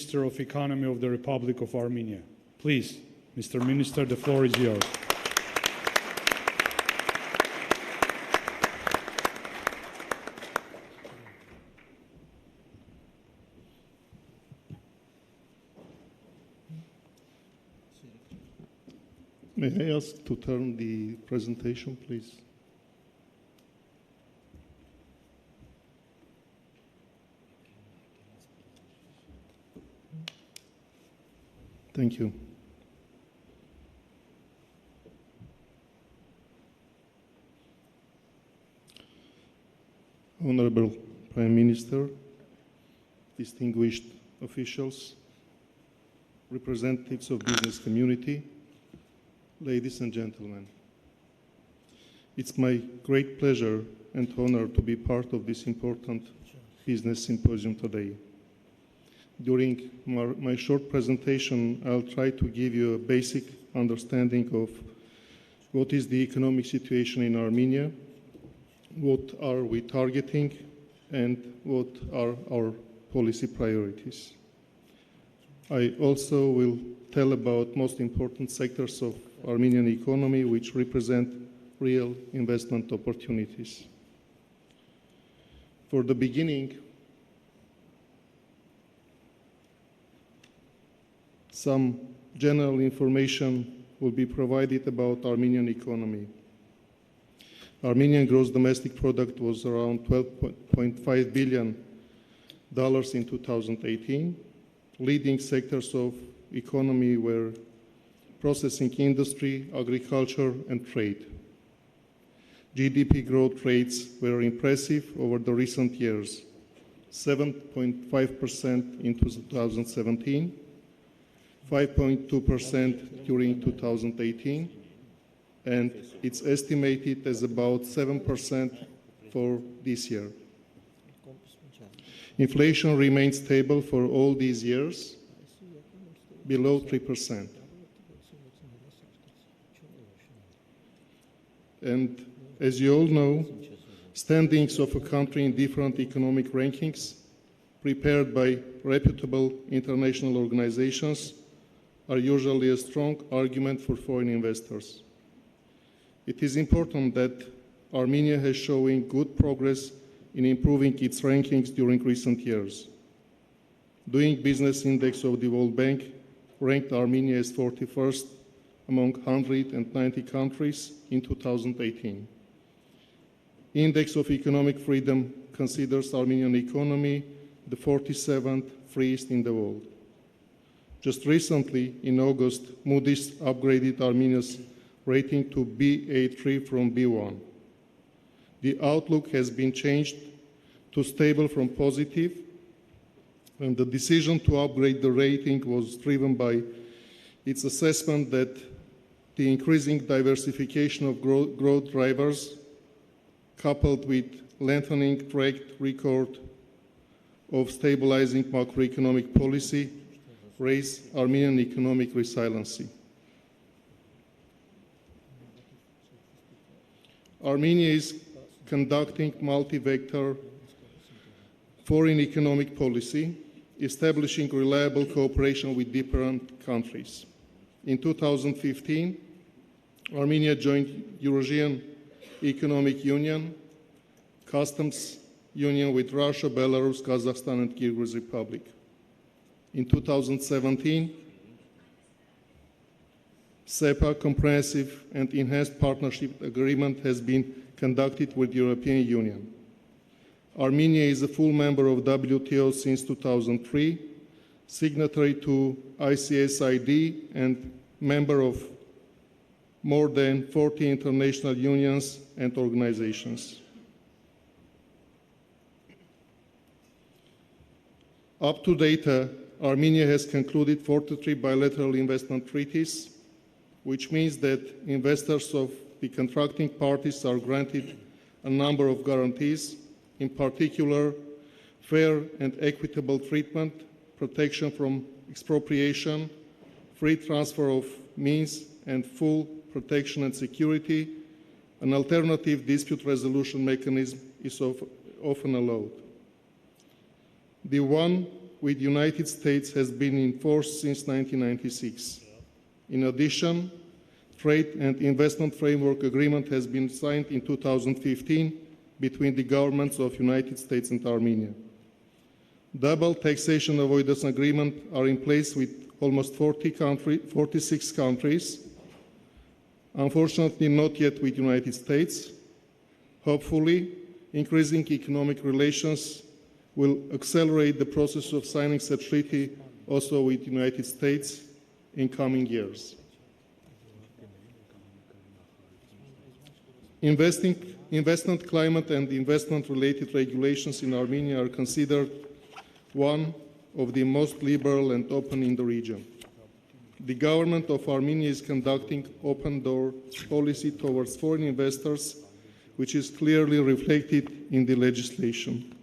Minister of Economy of the Republic of Armenia. Please, Mr. Minister, the floor is yours. May I ask to turn the presentation, please? Thank you. Honorable Prime Minister, distinguished officials, representatives of business community, ladies and gentlemen. It's my great pleasure and honor to be part of this important business symposium today. During my short presentation, I'll try to give you a basic understanding of what is the economic situation in Armenia, what are we targeting, and what are our policy priorities. I also will tell about most important sectors of Armenian economy which represent real investment opportunities. For the beginning, some general information will be provided about Armenian economy. Armenian gross domestic product was around $12.5 billion in 2018. Leading sectors of economy were processing industry, agriculture, and trade. GDP growth rates were impressive over the recent years, 7.5% in 2017, 5.2% during 2018, and it's estimated as about 7% for this year. Inflation remains stable for all these years, below 3%. And as you all know, standings of a country in different economic rankings prepared by reputable international organizations are usually a strong argument for foreign investors. It is important that Armenia has shown good progress in improving its rankings during recent years. Doing Business Index of the World Bank ranked Armenia as 41st among 190 countries in 2018. Index of Economic Freedom considers Armenian economy the 47th freest in the world. Just recently, in August, Moody's upgraded Armenia's rating to Ba3 from B1. The outlook has been changed to stable from positive, and the decision to upgrade the rating was driven by its assessment that the increasing diversification of growth drivers, coupled with lengthening track record of stabilizing macroeconomic policy, raise Armenian economic resiliency. Armenia is conducting multi-vector foreign economic policy, establishing reliable cooperation with different countries. In 2015, Armenia joined Eurasian Economic Union, Customs Union with Russia, Belarus, Kazakhstan, and Kyrgyz Republic. In 2017, SEPA comprehensive and enhanced partnership agreement has been conducted with the European Union. Armenia is a full member of WTO since 2003, signatory to ICSID, and member of more than 40 international unions and organizations. Up to date, Armenia has concluded 43 bilateral investment treaties, which means that investors of the contracting parties are granted a number of guarantees, in particular, fair and equitable treatment, protection from expropriation, free transfer of means, and full protection and security. An alternative dispute resolution mechanism is often allowed. The one with the United States has been in force since 1996. In addition, Trade and Investment Framework Agreement has been signed in 2015 between the governments of United States and Armenia. Double taxation avoidance agreements are in place with almost 46 countries. Unfortunately, not yet with the United States. Hopefully, increasing economic relations will accelerate the process of signing such treaty also with the United States in coming years. Investment climate and investment-related regulations in Armenia are considered one of the most liberal and open in the region. The government of Armenia is conducting open door policy towards foreign investors, which is clearly reflected in the legislation.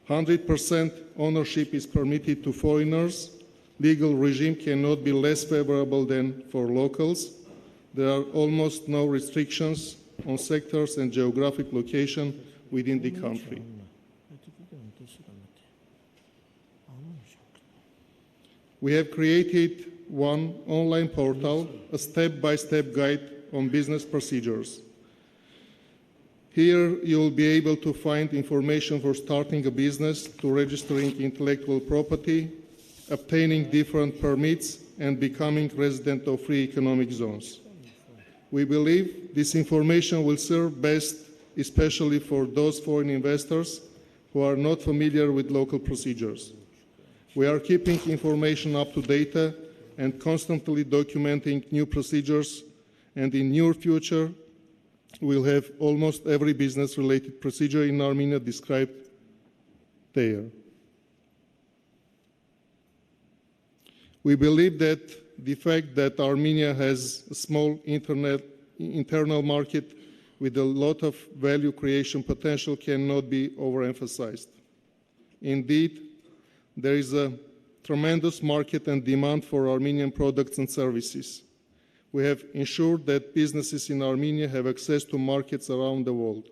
100% ownership is permitted to foreigners. Legal regime cannot be less favorable than for locals. There are almost no restrictions on sectors and geographic location within the country. We have created one online portal, a step-by-step guide on business procedures. Here you will be able to find information for starting a business, to registering intellectual property, obtaining different permits, and becoming resident of free economic zones. We believe this information will serve best, especially for those foreign investors who are not familiar with local procedures. We are keeping information up to date and constantly documenting new procedures, and in near future, we'll have almost every business-related procedure in Armenia described there. We believe that the fact that Armenia has a small internal market with a lot of value creation potential cannot be overemphasized. Indeed, there is a tremendous market and demand for Armenian products and services. We have ensured that businesses in Armenia have access to markets around the world.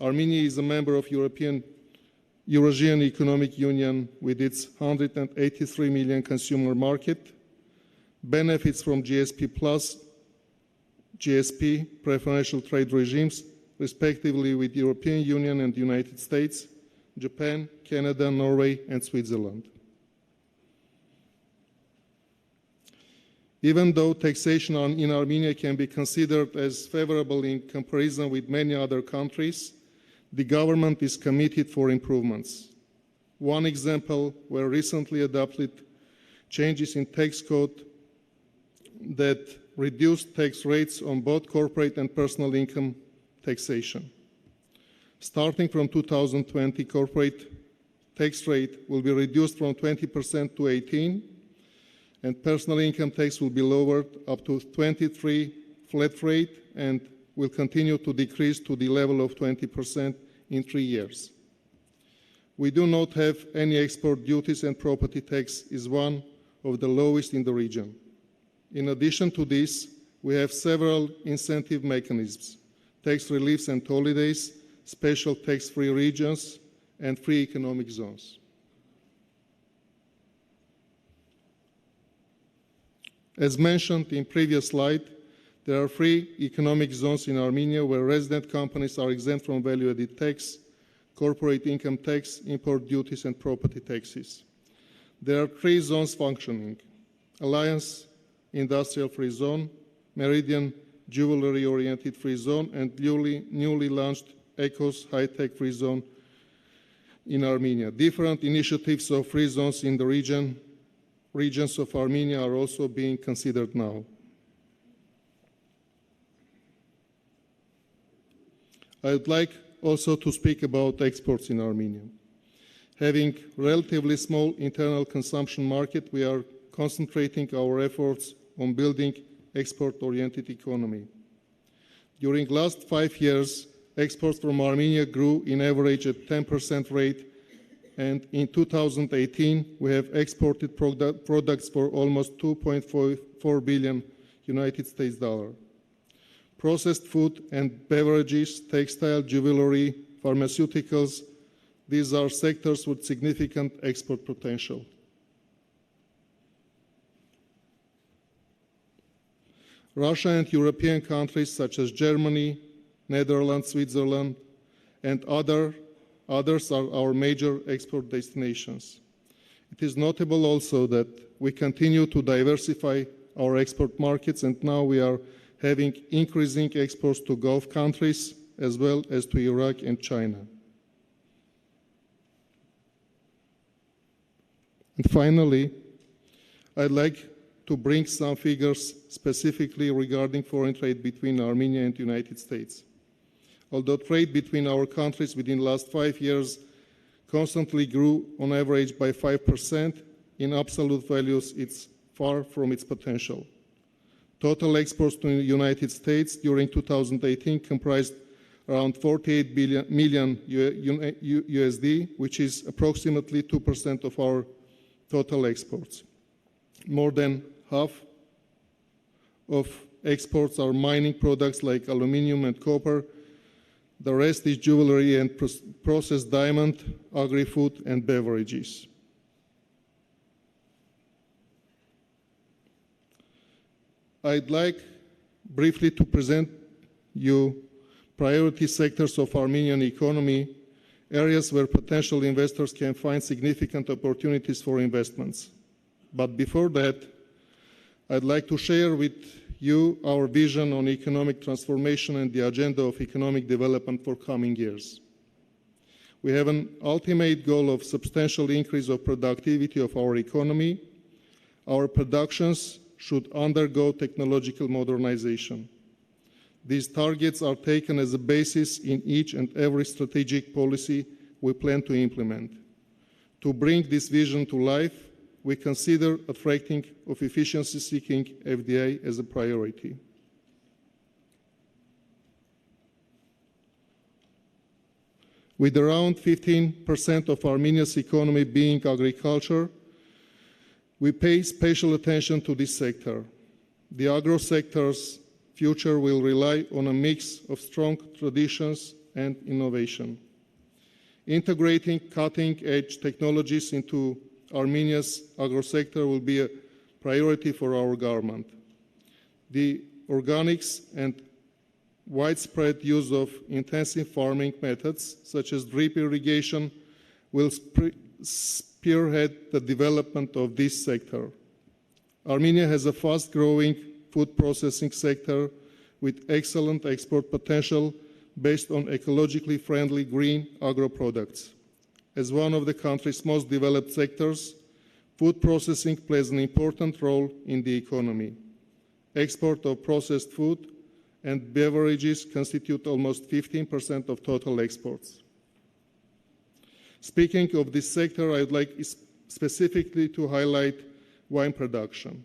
Armenia is a member of Eurasian Economic Union with its 183 million consumer market, benefits from GSP Plus, GSP preferential trade regimes, respectively with the European Union and the United States, Japan, Canada, Norway, and Switzerland. Even though taxation in Armenia can be considered as favorable in comparison with many other countries, the government is committed for improvements. One example were recently adopted changes in tax code that reduced tax rates on both corporate and personal income taxation. Starting from 2020, corporate tax rate will be reduced from 20% to 18%, and personal income tax will be lowered up to 23% flat rate and will continue to decrease to the level of 20% in 3 years. We do not have any export duties, and property tax is one of the lowest in the region. In addition to this, we have several incentive mechanisms: tax reliefs and holidays, special tax-free regions, and free economic zones. As mentioned in previous slide, there are free economic zones in Armenia where resident companies are exempt from value-added tax, corporate income tax, import duties, and property taxes. There are 3 zones functioning: Alliance Industrial Free Zone, Meridian Jewelry-Oriented Free Zone, and newly launched ECOS High-Tech Free Zone in Armenia. Different initiatives of free zones in the regions of Armenia are also being considered now. I would like also to speak about exports in Armenia. Having relatively small internal consumption market, we are concentrating our efforts on building export-oriented economy. During last 5 years, exports from Armenia grew in average at 10% rate, and in 2018, we have exported products for almost $2.4 billion United States dollar. Processed food and beverages, textile, jewelry, pharmaceuticals, These are sectors with significant export potential. Russia and European countries such as Germany, Netherlands, Switzerland, and others are our major export destinations. It is notable also that we continue to diversify our export markets, and now we are having increasing exports to Gulf countries as well as to Iraq and China. And finally, I'd like to bring some figures specifically regarding foreign trade between Armenia and the United States. Although trade between our countries within the last 5 years constantly grew on average by 5%, in absolute values it's far from its potential. Total exports to the United States during 2018 comprised around 48 million USD, which is approximately 2% of our total exports. More than half of exports are mining products like aluminum and copper. The rest is jewelry and processed diamond, agri-food, and beverages. I'd like briefly to present you priority sectors of Armenian economy, areas where potential investors can find significant opportunities for investments. But before that, I'd like to share with you our vision on economic transformation and the agenda of economic development for coming years. We have an ultimate goal of substantial increase of productivity of our economy. Our productions should undergo technological modernization. These targets are taken as a basis in each and every strategic policy we plan to implement. To bring this vision to life, we consider attracting of efficiency-seeking FDI as a priority. With around 15% of Armenia's economy being agriculture, we pay special attention to this sector. The agro sector's future will rely on a mix of strong traditions and innovation. Integrating cutting-edge technologies into Armenia's agro sector will be a priority for our government. The organics and widespread use of intensive farming methods, such as drip irrigation, will spearhead the development of this sector. Armenia has a fast-growing food processing sector with excellent export potential based on ecologically friendly green agro products. As one of the country's most developed sectors, food processing plays an important role in the economy. Export of processed food and beverages constitute almost 15% of total exports. Speaking of this sector, I would like specifically to highlight wine production.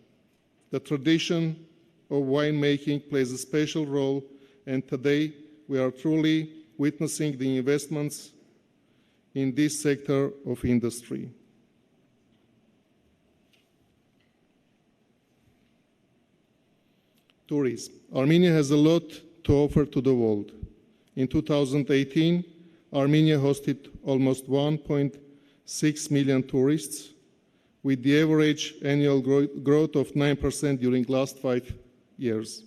The tradition of winemaking plays a special role, and today we are truly witnessing the investments in this sector of industry. Tourism. Armenia has a lot to offer to the world. In 2018, Armenia hosted almost 1.6 million tourists, with the average annual growth of 9% during the last 5 years.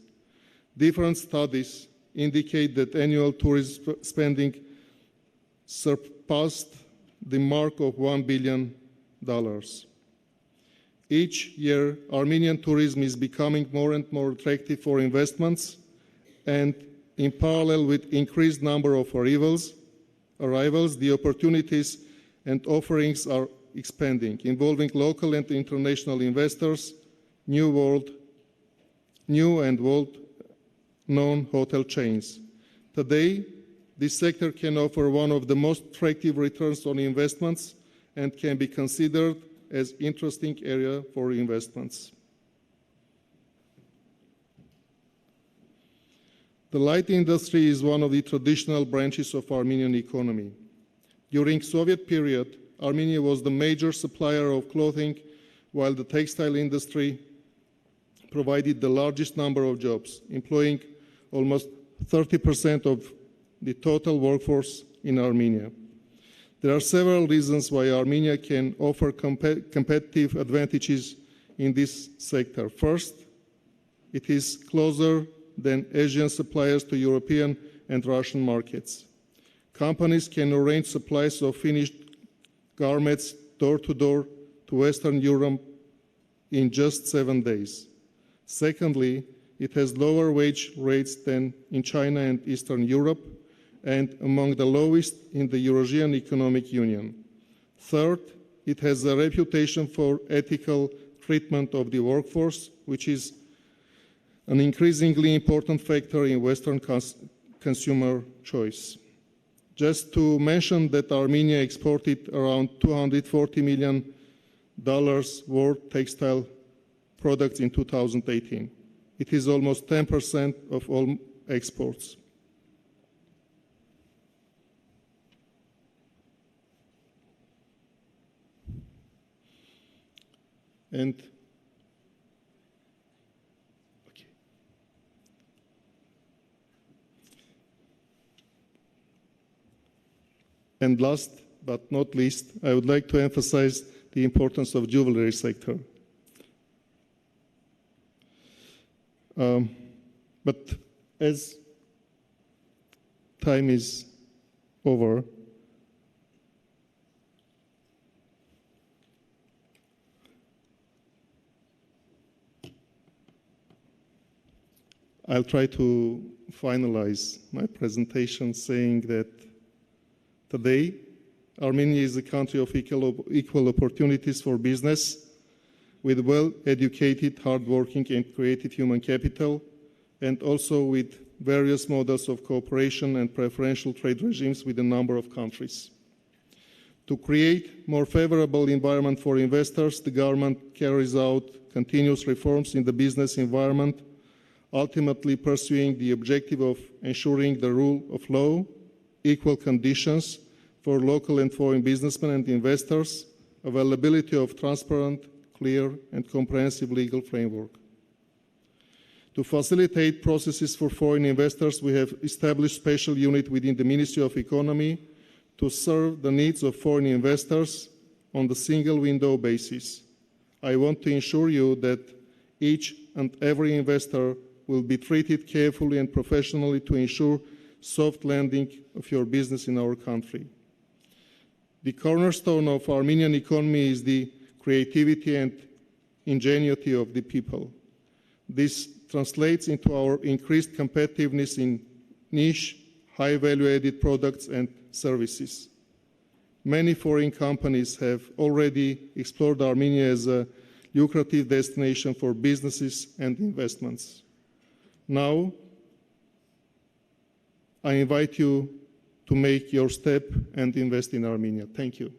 Different studies indicate that annual tourism spending surpassed the mark of $1 billion. Each year, Armenian tourism is becoming more and more attractive for investments, and in parallel with increased number of arrivals, the opportunities and offerings are expanding, involving local and international investors, new and world-known hotel chains. Today, this sector can offer one of the most attractive returns on investments and can be considered as interesting area for investments. The light industry is one of the traditional branches of Armenian economy. During Soviet period, Armenia was the major supplier of clothing, while the textile industry provided the largest number of jobs, employing almost 30% of the total workforce in Armenia. There are several reasons why Armenia can offer competitive advantages in this sector. First, it is closer than Asian suppliers to European and Russian markets. Companies can arrange supplies of finished garments door to door to Western Europe in just 7 days. Secondly, it has lower wage rates than in China and Eastern Europe, and among the lowest in the Eurasian Economic Union. Third, it has a reputation for ethical treatment of the workforce, which is an increasingly important factor in Western consumer choice. Just to mention that Armenia exported around $240 million worth textile products in 2018. It is almost 10% of all exports. And last but not least, I would like to emphasize the importance of jewelry sector. But as time is over, I'll try to finalize my presentation saying that today, Armenia is a country of equal opportunities for business, with well-educated, hardworking, and creative human capital, and also with various models of cooperation and preferential trade regimes with a number of countries. To create more favorable environment for investors, the government carries out continuous reforms in the business environment, ultimately pursuing the objective of ensuring the rule of law, equal conditions for local and foreign businessmen and investors, availability of transparent, clear, and comprehensive legal framework. To facilitate processes for foreign investors, we have established a special unit within the Ministry of Economy to serve the needs of foreign investors on the single window basis. I want to ensure you that each and every investor will be treated carefully and professionally to ensure soft landing of your business in our country. The cornerstone of Armenian economy is the creativity and ingenuity of the people. This translates into our increased competitiveness in niche, high value-added products and services. Many foreign companies have already explored Armenia as a lucrative destination for businesses and investments. Now, I invite you to make your step and invest in Armenia. Thank you.